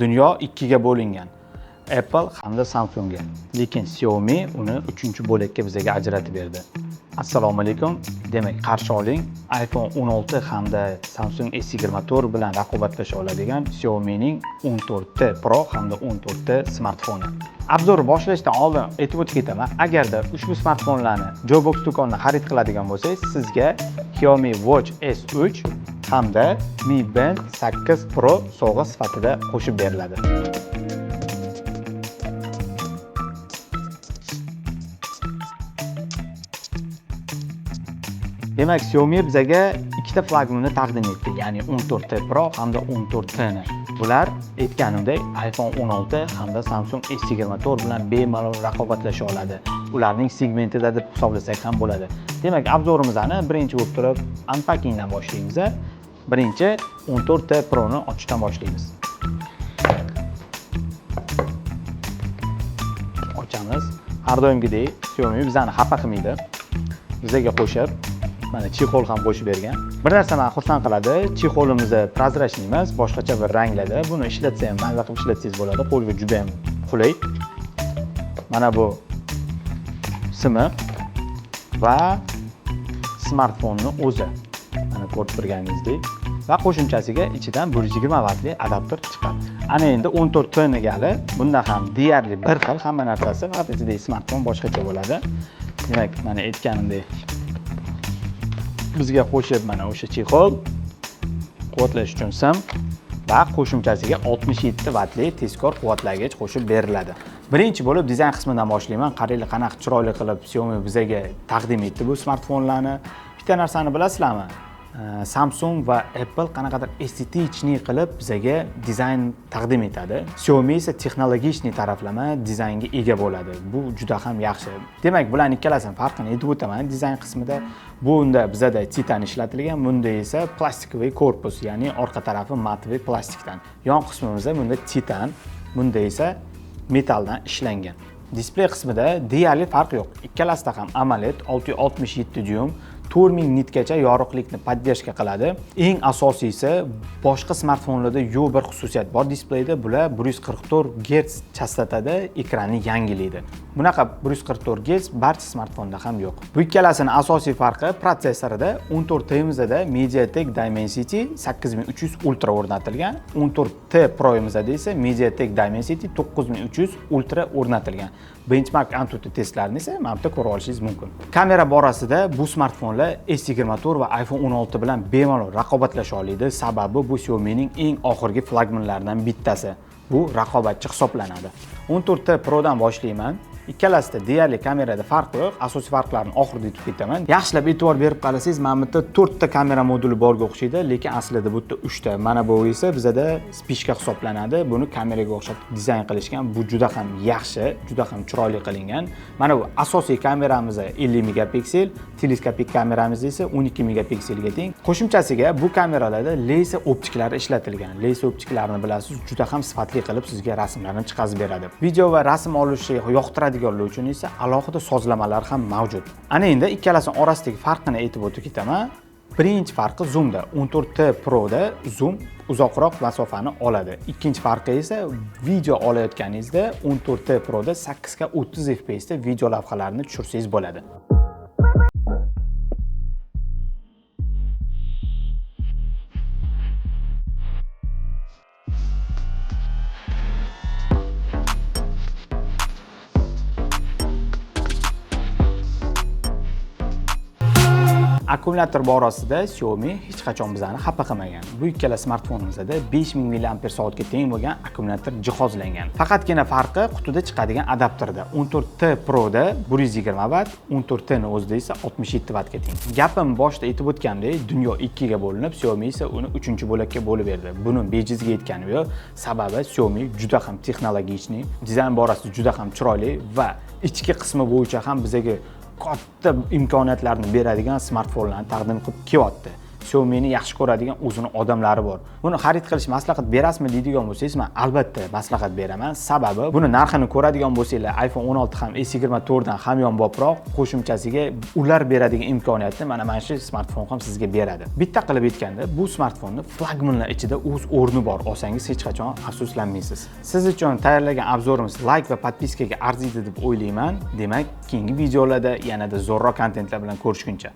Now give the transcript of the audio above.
Dunyo ikkiga bo'lingan. Apple hamda Samsungga. Lekin Xiaomi uni 3-bo'lakka bizga ajratib berdi. Assalomu alaykum. Demak, qarshi oling. iPhone 16 hamda Samsung S24 bilan raqobatlasha oladigan Xiaomining 14T Pro hamda 14T smartfoni. Obzorni boshlashdan oldin aytib o'tib ketaman. Agarda ushbu smartfonlarni Joybox do'konida xarid qiladigan bo'lsangiz, sizga Xiaomi Watch S3 hamda Mi Band 8 Pro sovg'a sifatida qo'shib beriladi. Demak, Xiaomi bizga ikkita flagmanni taqdim etdi, ya'ni 14T Pro hamda 14T ni. Bular aytganimdek iPhone 16 hamda Samsung S24 bilan bemalol raqobatlasha oladi. Ularning segmentida deb hisoblasak ham bo'ladi. Demak, obzorimizni birinchi bo'lib turib unpackingdan boshlaymiz. Birinchi 14T Pro ni ochishdan boshlaymiz. Ochamiz. Har doimgidek Xiaomi bizani xafa qilmaydi. Bizga qo'shib mana chexol ham qo'shib bergan. Bir narsa meni xursand qiladi, chexolimiz prozrachniy emas, boshqacha bir ranglarda. Buni ishlatsa ham, mazza qilib ishlatsangiz bo'ladi. Qo'lga juda ham qulay. Mana bu simi va smartfonning o'zi. Mana ko'rib turganingizdek va qo'shimchasiga ichidan 120 vatli adapter chiqadi. Ana endi 14T ni gali, bunda ham deyarli bir xil hamma narsasi, faqat ichidagi smartfon boshqacha bo'ladi. Demak, mana aytganimdek bizga qo'shib mana o'sha chexol, quvvatlash uchun sim va qo'shimchasiga 67 vatli tezkor quvvatlagich qo'shib beriladi. Birinchi bo'lib dizayn qismidan boshlayman. Qaranglar, qanaqa chiroyli qilib Xiaomi bizga taqdim etdi bu smartfonlarni. Bitta narsani bilasizlarmi? Samsung va Apple qanaqadir estetichniy qilib bizga dizayn taqdim etadi. Xiaomi esa texnologichniy taraflama dizaynga ega bo'ladi. Bu juda ham yaxshi. Demak, bularning ikkalasining farqini aytib o'taman. Dizayn qismida bunda bizada titan ishlatilgan, bunda esa plastikoviy korpus, ya'ni orqa tarafi matviy plastikdan. Yon qismimizda bunda titan, bunda esa metalldan ishlangan. Displey qismida deyarli farq yo'q. Ikkalasida ham AMOLED 667 dyum 4000 nitgacha yorug'likni podдержка qiladi. Eng asosiysi, boshqa smartfonlarda yo'q bir xususiyat bor displeyda, bular 144 Hz chastotada ekranni yangilaydi. Bunaqa 144 Hz barcha smartfonda ham yo'q. Bu ikkalasining asosiy farqi protsessorida 14T imizda MediaTek Dimensity 8300 Ultra o'rnatilgan, 14T Pro imizda esa MediaTek Dimensity 9300 Ultra o'rnatilgan. Benchmark Antutu testlarini esa mana bu yerda ko'rib olishingiz mumkin. Kamera borasida bu smartfonlar S24 va iPhone 16 bilan bemalol raqobatlasha oladi. Sababi bu Xiaomining eng oxirgi flagmanlaridan bittasi. Bu raqobatchi hisoblanadi. 14T Pro dan boshlayman. Ikkalasida deyarli kamerada farq yo'q. Asosiy farqlarni oxirida aytib ketaman. Yaxshilab e'tibor berib qarasangiz, mana bu yerda 4 ta kamera moduli borga o'xshaydi, lekin aslida bu yerda 3 ta. Mana bu esa bizada spishka hisoblanadi. Buni kameraga o'xshab dizayn qilishgan. Bu juda ham yaxshi, juda ham chiroyli qilingan. Mana bu asosiy kameramiz 50 megapiksel, teleskopik kameramiz esa 12 megapikselga teng. Qo'shimchasiga bu kameralarda laser optiklari ishlatilgan. Laser optiklarini bilasiz, juda ham sifatli qilib sizga rasmlarni chiqarib beradi. Video va rasm olishni yoqtiradiganlar uchun esa alohida sozlamalar ham mavjud. Ana endi ikkalasining orasidagi farqini aytib o'tib ketaman. Birinchi farqi zoomda. 14T Pro da zoom uzoqroq masofani oladi. Ikkinchi farqi esa video olayotganingizda 14T Pro da 8 ga 30 fps da video lavhalarini tushirsangiz bo'ladi. Akkumulyator borasida Xiaomi hech qachon bizani xafa qilmagan. Bu ikkala smartfonimizda 5000 mAh ga teng bo'lgan akkumulyator jihozlangan. Faqatgina farqi qutida chiqadigan adapterda. 14T Pro da 120 Watt, 14T ni o'zida esa 67 Watt ga teng. Gapim boshida aytib o'tgandek, dunyo ikkiga bo'linib, Xiaomi esa uni 3-bo'lakka bo'lib berdi. Buni bejizga aytganim yo'q. Sababi Xiaomi juda ham texnologichniy, dizayn borasida juda ham chiroyli va ichki qismi bo'yicha ham bizga katta imkoniyatlarni beradigan smartfonlarni taqdim qilib kelyapti. Xiaomi'ni yaxshi ko'radigan o'zini odamlari bor. Buni xarid qilish maslahat berasizmi deydigan bo'lsangiz, men albatta maslahat beraman. Sababi, buni narxini ko'radigan bo'lsanglar, iPhone 16 ham S24 dan hamyonboproq, qo'shimchasiga ular beradigan imkoniyatni mana shu smartfon ham sizga beradi. Bitta qilib aytganda, bu smartfonni flagmanlar ichida o'z o'rni bor. Olsangiz hech qachon afsuslanmaysiz. Siz uchun tayyorlagan obzorimiz like va podpiskaga arziydi deb o'ylayman. Demak, keyingi videolarda yanada zo'rroq kontentlar bilan ko'rishguncha